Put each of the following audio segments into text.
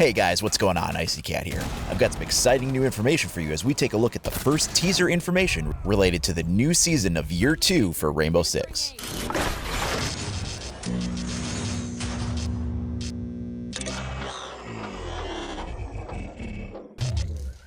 Hey guys, what's going on? Icy Cat here. I've got some exciting new information for you as we take a look at the first teaser information related to the new season of Year 2 for Rainbow Six.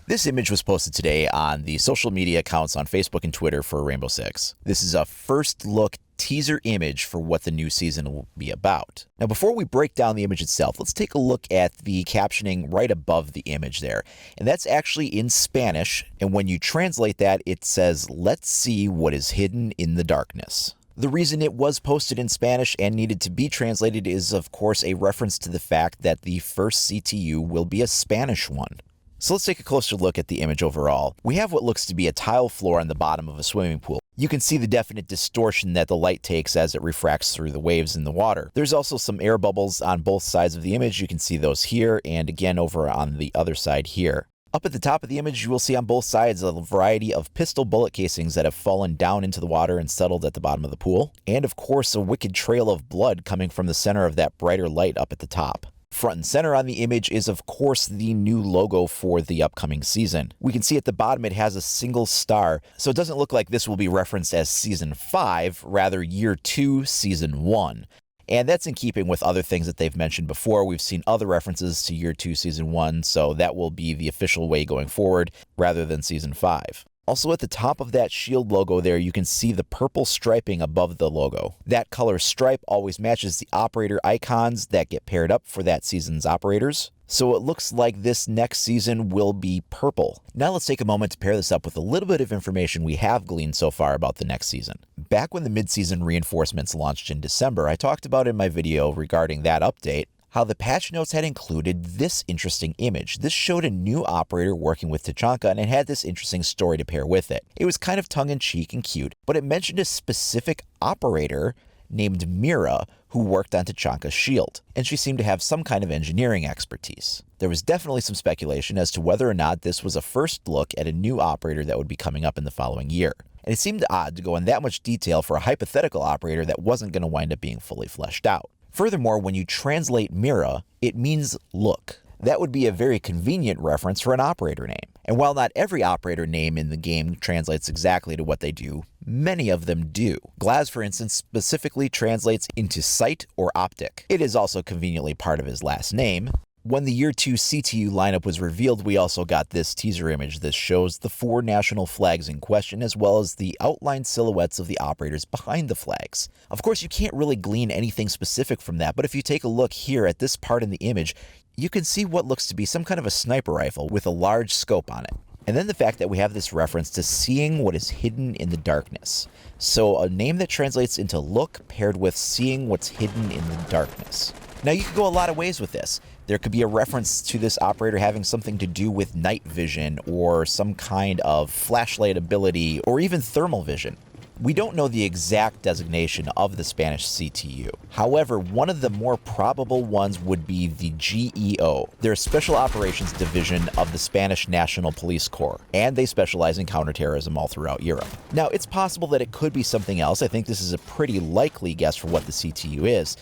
This image was posted today on the social media accounts on Facebook and Twitter for Rainbow Six. This is a first look teaser image for what the new season will be about. Now, before we break down the image itself, let's take a look at the captioning right above the image there. And that's actually in Spanish, and when you translate that, it says, "Let's see what is hidden in the darkness." The reason it was posted in Spanish and needed to be translated is, of course, a reference to the fact that the first CTU will be a Spanish one. So let's take a closer look at the image overall. We have what looks to be a tile floor on the bottom of a swimming pool. You can see the definite distortion that the light takes as it refracts through the waves in the water. There's also some air bubbles on both sides of the image. You can see those here and again over on the other side here. Up at the top of the image, you will see on both sides a variety of pistol bullet casings that have fallen down into the water and settled at the bottom of the pool. And of course, a wicked trail of blood coming from the center of that brighter light up at the top. Front and center on the image is, of course, the new logo for the upcoming season. We can see at the bottom it has a single star, so it doesn't look like this will be referenced as Season 5, rather Year 2, Season 1. And that's in keeping with other things that they've mentioned before. We've seen other references to Year 2, Season 1, so that will be the official way going forward, rather than Season 5. Also at the top of that shield logo there, you can see the purple striping above the logo. That color stripe always matches the operator icons that get paired up for that season's operators. So it looks like this next season will be purple. Now let's take a moment to pair this up with a little bit of information we have gleaned so far about the next season. Back when the mid-season reinforcements launched in December, I talked about in my video regarding that update how the patch notes had included this interesting image. This showed a new operator working with Tachanka, and it had this interesting story to pair with it. It was kind of tongue-in-cheek and cute, but it mentioned a specific operator named Mira who worked on Tachanka's shield, and she seemed to have some kind of engineering expertise. There was definitely some speculation as to whether or not this was a first look at a new operator that would be coming up in the following year. And it seemed odd to go in that much detail for a hypothetical operator that wasn't going to wind up being fully fleshed out. Furthermore, when you translate Mira, it means look. That would be a very convenient reference for an operator name. And while not every operator name in the game translates exactly to what they do, many of them do. Glaz, for instance, specifically translates into sight or optic. It is also conveniently part of his last name. When the Year 2 CTU lineup was revealed, we also got this teaser image that shows the 4 national flags in question, as well as the outlined silhouettes of the operators behind the flags. Of course, you can't really glean anything specific from that, but if you take a look here at this part in the image, you can see what looks to be some kind of a sniper rifle with a large scope on it. And then the fact that we have this reference to seeing what is hidden in the darkness. So a name that translates into look paired with seeing what's hidden in the darkness. Now you could go a lot of ways with this. There could be a reference to this operator having something to do with night vision or some kind of flashlight ability or even thermal vision. We don't know the exact designation of the Spanish CTU. However, one of the more probable ones would be the GEO. They're a Special Operations Division of the Spanish National Police Corps, and they specialize in counterterrorism all throughout Europe. Now, it's possible that it could be something else. I think this is a pretty likely guess for what the CTU is.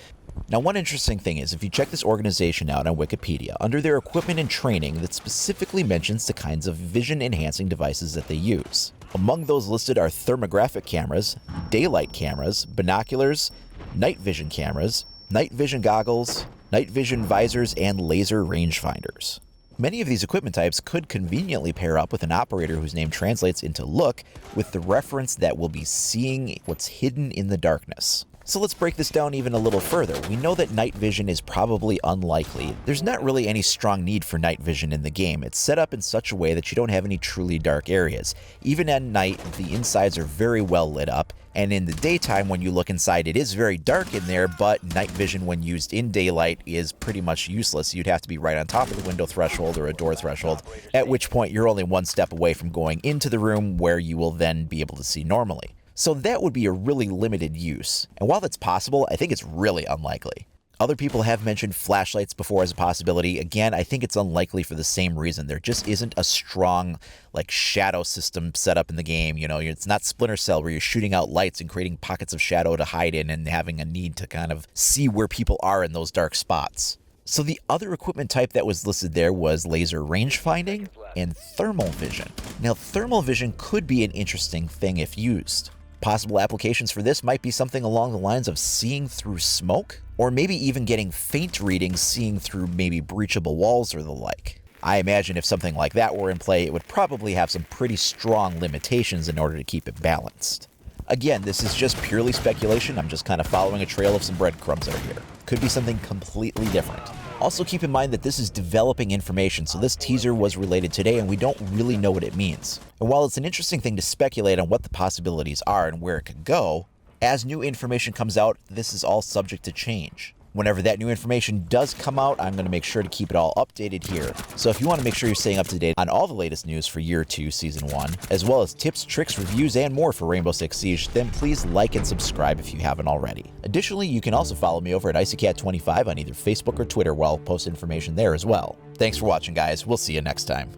Now, one interesting thing is, if you check this organization out on Wikipedia, under their equipment and training, that specifically mentions the kinds of vision-enhancing devices that they use. Among those listed are thermographic cameras, daylight cameras, binoculars, night vision cameras, night vision goggles, night vision visors, and laser rangefinders. Many of these equipment types could conveniently pair up with an operator whose name translates into look with the reference that will be seeing what's hidden in the darkness. So let's break this down even a little further. We know that night vision is probably unlikely. There's not really any strong need for night vision in the game. It's set up in such a way that you don't have any truly dark areas. Even at night, the insides are very well lit up, and in the daytime when you look inside, it is very dark in there, but night vision when used in daylight is pretty much useless. You'd have to be right on top of the window threshold or a door threshold, at which point you're only one step away from going into the room where you will then be able to see normally. So that would be a really limited use. And while that's possible, I think it's really unlikely. Other people have mentioned flashlights before as a possibility. Again, I think it's unlikely for the same reason. There just isn't a strong, shadow system set up in the game. You know, it's not Splinter Cell where you're shooting out lights and creating pockets of shadow to hide in and having a need to kind of see where people are in those dark spots. So the other equipment type that was listed there was laser range finding and thermal vision. Now, thermal vision could be an interesting thing if used. Possible applications for this might be something along the lines of seeing through smoke, or maybe even getting faint readings seeing through maybe breachable walls or the like. I imagine if something like that were in play, it would probably have some pretty strong limitations in order to keep it balanced. Again, this is just purely speculation. I'm just kind of following a trail of some breadcrumbs out here. Could be something completely different. Also keep in mind that this is developing information, so this teaser was related today and we don't really know what it means. And while it's an interesting thing to speculate on what the possibilities are and where it could go, as new information comes out, this is all subject to change. Whenever that new information does come out, I'm going to make sure to keep it all updated here. So if you want to make sure you're staying up to date on all the latest news for Year 2, Season 1, as well as tips, tricks, reviews, and more for Rainbow Six Siege, then please like and subscribe if you haven't already. Additionally, you can also follow me over at IcyCat25 on either Facebook or Twitter, where I'll post information there as well. Thanks for watching, guys. We'll see you next time.